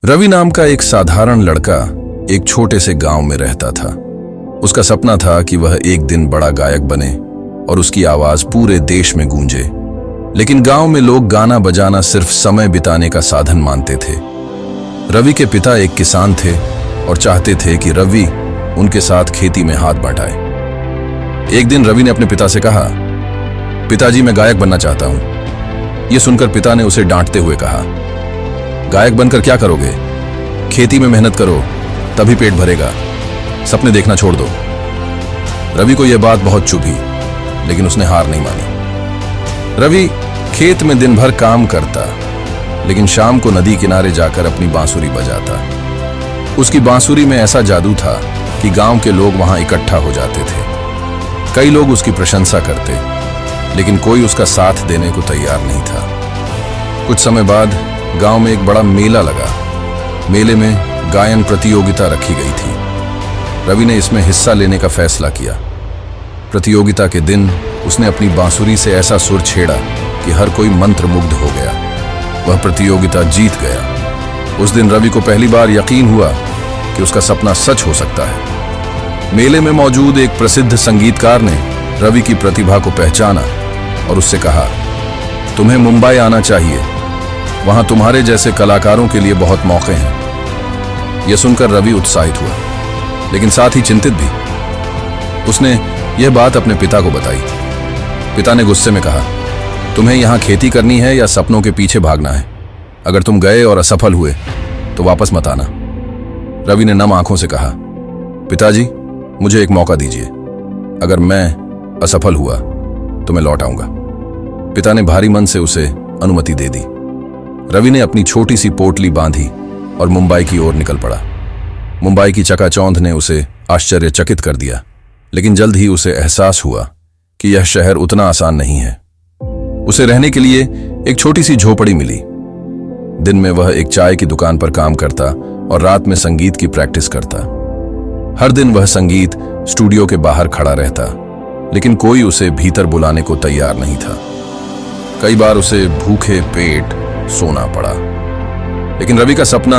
रवि नाम का एक साधारण लड़का एक छोटे से गांव में रहता था। उसका सपना था कि वह एक दिन बड़ा गायक बने और उसकी आवाज पूरे देश में गूंजे। लेकिन गांव में लोग गाना बजाना सिर्फ समय बिताने का साधन मानते थे। रवि के पिता एक किसान थे और चाहते थे कि रवि उनके साथ खेती में हाथ बंटाए। एक दिन रवि ने अपने पिता से कहा, पिताजी मैं गायक बनना चाहता हूं। यह सुनकर पिता ने उसे डांटते हुए कहा, गायक बनकर क्या करोगे? खेती में मेहनत करो, तभी पेट भरेगा। सपने देखना छोड़ दो। रवि को यह बात बहुत चुभी, लेकिन उसने हार नहीं मानी। रवि खेत में दिन भर काम करता, लेकिन शाम को नदी किनारे जाकर अपनी बांसुरी बजाता। उसकी बांसुरी में ऐसा जादू था कि गांव के लोग वहां इकट्ठा हो जाते थे। कई लोग उसकी प्रशंसा करते, लेकिन कोई उसका साथ देने को तैयार नहीं था। कुछ समय बाद गांव में एक बड़ा मेला लगा। मेले में गायन प्रतियोगिता रखी गई थी। रवि ने इसमें हिस्सा लेने का फैसला किया। प्रतियोगिता के दिन उसने अपनी बांसुरी से ऐसा सुर छेड़ा कि हर कोई मंत्रमुग्ध हो गया। वह प्रतियोगिता जीत गया। उस दिन रवि को पहली बार यकीन हुआ कि उसका सपना सच हो सकता है। मेले में मौजूद एक प्रसिद्ध संगीतकार ने रवि की प्रतिभा को पहचाना और उससे कहा, तुम्हें मुंबई आना चाहिए, वहां तुम्हारे जैसे कलाकारों के लिए बहुत मौके हैं। यह सुनकर रवि उत्साहित हुआ, लेकिन साथ ही चिंतित भी। उसने यह बात अपने पिता को बताई। पिता ने गुस्से में कहा, तुम्हें यहां खेती करनी है या सपनों के पीछे भागना है? अगर तुम गए और असफल हुए तो वापस मत आना। रवि ने नम आंखों से कहा, पिताजी मुझे एक मौका दीजिए। अगर मैं असफल हुआ तो मैं लौट आऊंगा। पिता ने भारी मन से उसे अनुमति दे दी। रवि ने अपनी छोटी सी पोटली बांधी और मुंबई की ओर निकल पड़ा। मुंबई की चकाचौंध ने उसे आश्चर्यचकित कर दिया, लेकिन जल्द ही उसे एहसास हुआ कि यह शहर उतना आसान नहीं है। उसे रहने के लिए एक छोटी सी झोपड़ी मिली। दिन में वह एक चाय की दुकान पर काम करता और रात में संगीत की प्रैक्टिस करता। हर दिन वह संगीत स्टूडियो के बाहर खड़ा रहता, लेकिन कोई उसे भीतर बुलाने को तैयार नहीं था। कई बार उसे भूखे पेट सोना पड़ा, लेकिन रवि का सपना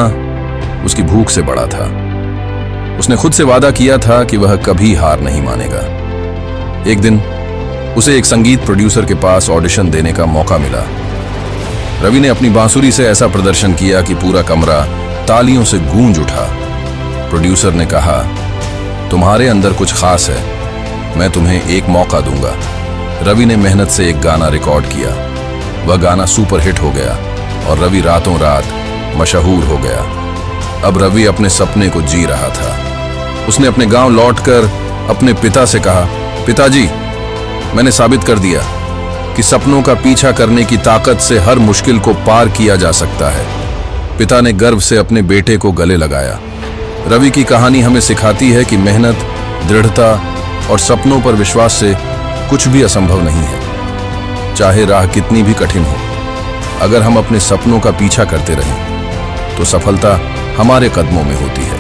उसकी भूख से बड़ा था। उसने खुद से वादा किया था कि वह कभी हार नहीं मानेगा। एक दिन उसे एक संगीत प्रोड्यूसर के पास ऑडिशन देने का मौका मिला। रवि ने अपनी बांसुरी से ऐसा प्रदर्शन किया कि पूरा कमरा तालियों से गूंज उठा। प्रोड्यूसर ने कहा, तुम्हारे अंदर कुछ खास है, मैं तुम्हें एक मौका दूंगा। रवि ने मेहनत से एक गाना रिकॉर्ड किया। वह गाना सुपरहिट हो गया और रवि रातों रात मशहूर हो गया। अब रवि अपने सपने को जी रहा था। उसने अपने गांव लौटकर अपने पिता से कहा, पिताजी मैंने साबित कर दिया कि सपनों का पीछा करने की ताकत से हर मुश्किल को पार किया जा सकता है। पिता ने गर्व से अपने बेटे को गले लगाया। रवि की कहानी हमें सिखाती है कि मेहनत, दृढ़ता और सपनों पर विश्वास से कुछ भी असंभव नहीं है। चाहे राह कितनी भी कठिन हो, अगर हम अपने सपनों का पीछा करते रहें तो सफलता हमारे कदमों में होती है।